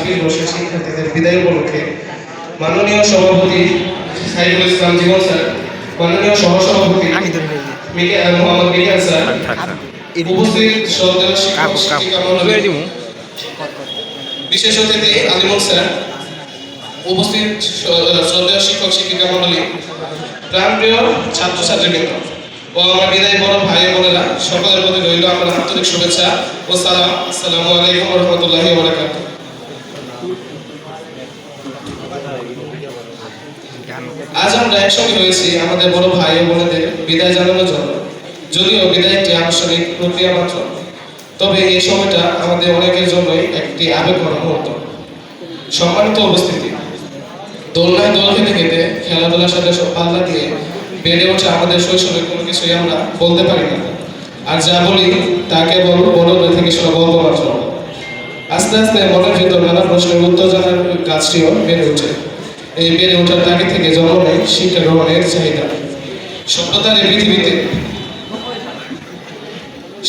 আজকের বর্ষের শিক্ষার্থীদের বিদায় উপলক্ষে মাননীয় সভাপতি সাইফুল ইসলাম জীবন স্যার, মাননীয় সহসভাপতি মোহাম্মদ মিজান স্যার, উপস্থিত শ্রদ্ধেয় শিক্ষক শিক্ষিকা মণ্ডলী, বিশেষ অতিথি আলিমুল স্যার, উপস্থিত শ্রদ্ধেয় শিক্ষক শিক্ষিকা মণ্ডলী, প্রাণপ্রিয় ছাত্রছাত্রীবৃন্দ ও আমার বিদায়ী বড় ভাই বোনেরা, সকলের প্রতি রইল আমার আন্তরিক শুভেচ্ছা ও সালাম। আসসালামু আলাইকুম ওয়া রাহমাতুল্লাহি ওয়া বারাকাতুহু। আজ আমরা একসঙ্গে হয়েছি আমাদের বড় ভাই ও বোনেদের বিদায় জানানোর জন্য। যদিও বিদায় একটি আনুষ্ঠানিক প্রক্রিয়া মাত্র, তবে এই সময়টা আমাদের অনেকের জন্যই একটি আবেগঘন মুহূর্ত। সম্মানিত উপস্থিতি, দোলনায় দোল খেতে খেতে খেলাধুলার সাথে পাল্লা দিয়ে বেড়ে ওঠা আমাদের শৈশবে কোনো কিছুই আমরা বলতে পারি না, আর যা বলি তা কেবল বড়দের থেকে শোনা গল্প মাত্র। আস্তে আস্তে মনের ভিতর নানা প্রশ্নের উত্তর জানার গাছটিও বেড়ে ওঠে। এই বেড়ে ওঠার তাকে থেকে জন্ম নেয় শিক্ষা গ্রহণের চাহিদা। সভ্যতার এই পৃথিবীতে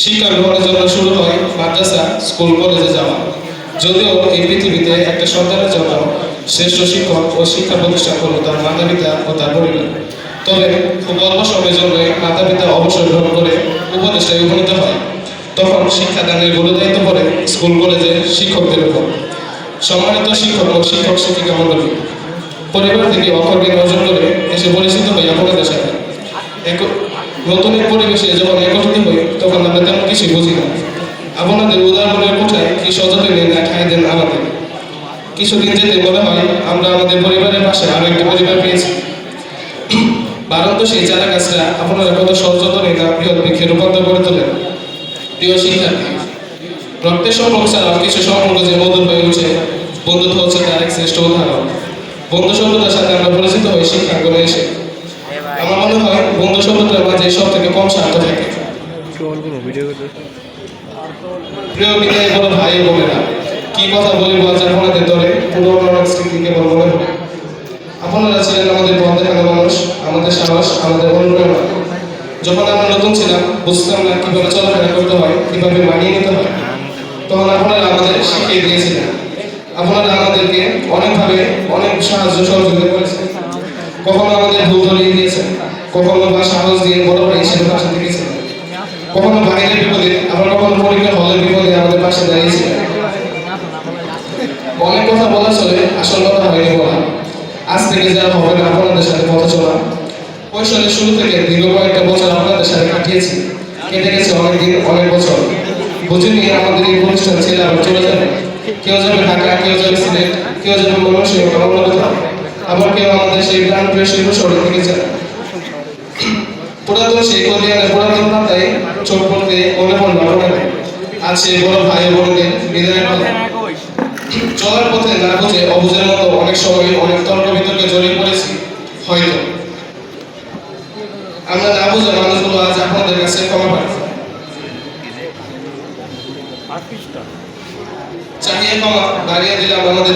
শিক্ষা গ্রহণের জন্য শুরু হয় মাদ্রাসা, স্কুল, কলেজে যাওয়া। যদিও এই পৃথিবীতে একটা সন্তানের জন্য শ্রেষ্ঠ শিক্ষক ও শিক্ষা প্রতিষ্ঠান হল তার মাতা পিতা ও তার পরিবার। তবে খুব অল্প সময়ের জন্য মাতা পিতা অবসর গ্রহণ করে উপদেষ্টায় উপনীত হয়, তখন শিক্ষাদানের গুরুদায়িত্ব পড়ে স্কুল কলেজে শিক্ষকদের উপর। সম্মানিত শিক্ষক ও শিক্ষক শিক্ষিকা মণ্ডলী, পরিবার থেকে অক্ষরজ্ঞান অর্জন করে এসে পরিচিত হই আপনাদের সাথে। নতুন এক পরিবেশে যখন একত্রিত হই তখন আমরা তেমন কিছু বুঝি না। আপনাদের উদাহরণের কোঠায় কি সযত্নে না ঠাঁই দেন আমাদের। কিছুদিন যেতে মনে হয় আমরা আমাদের পরিবারের পাশে আরো একটা পরিবার পেয়েছি। বারন্ত সেই চারা গাছটা আপনারা কত সযত্নে না বৃহৎ বৃক্ষে রূপান্তর করে তোলেন। প্রিয় শিক্ষার্থী, রক্তের সম্পর্ক ছাড়াও কিছু সম্পর্ক যে মধুর হয়ে উঠে, বন্ধুত্ব হচ্ছে তার এক শ্রেষ্ঠ উদাহরণ। বন্ধু শব্দটার সাথে আমরা পরিচিত হই শিক্ষাঙ্গনে এসে। আমার মনে হয় বন্ধু শব্দটার মাঝে সব থেকে কম স্বার্থ থাকে। প্রিয় বিদায় বড় ভাই বোনেরা, কি কথা বলিব আজ আপনাদের দলে পুরোনো স্মৃতি কেবল মনে হয়। আপনারা ছিলেন আমাদের পথ দেখানো মানুষ, আমাদের সাহস, আমাদের অনুপ্রেরণা। যখন আমরা নতুন ছিলাম, বুঝতাম না কিভাবে চলাফেরা করতে হয়, কিভাবে মানিয়ে নিতে হয়, তখন আপনারা আমাদের শিখিয়ে দিয়েছিলেন। আপনারা আমাদেরকে অনেকভাবে অনেক সাহায্য সহযোগিতা করেছেন। কখনো আমাদের ভুল ধরিয়ে দিয়েছেন, কখনো বা সাহস দিয়ে বড় ভাই হিসেবে পাশে থেকেছিলেন, কখনো বাইরের বিপদে, আবার কখনো পরীক্ষা হলের বিপদে আমাদের পাশে দাঁড়িয়েছিলেন। অনেক কথা বলা চলে, আসল কথা হয়নি বলা। আজ থেকে যা হবে না আপনাদের সাথে কথা চলা। কৈশোরের শুরু থেকে দীর্ঘ কয়েকটা বছর আপনাদের সাথে কাটিয়েছি। কেটে গেছে অনেক দিন, অনেক বছর। বুঝিনি আমাদের এই প্রতিষ্ঠান ছেড়ে আবার চলে যাবে। কেউ যাবে ঢাকা, কেউ যাবে সিলেট, কেউ যাবে ময়মনসিংহ, অন্য কোথাও, আবার কেউ আমাদের সেই প্রাণপ্রিয় শিল্প শহরে থেকে যায়। পুরাতন সেই কলিয়ানের পুরাতন পাতায় চোখ পড়তে মনে পড়ল আপনাদের আজ সেই বড় ভাই বোনদের বিদায়ের কথা। চলার পথে না বুঝে অবুঝের মতো অনেক সময় অনেক তর্ক বিতর্কে জড়িয়ে পড়েছি। হয়তো আমরা না বুঝে মানুষগুলো আজ আপনাদের কাছে ক্ষমা প্রার্থী। চাহিয়ে ক্ষমা বাড়িয়ে দিলাম আমাদের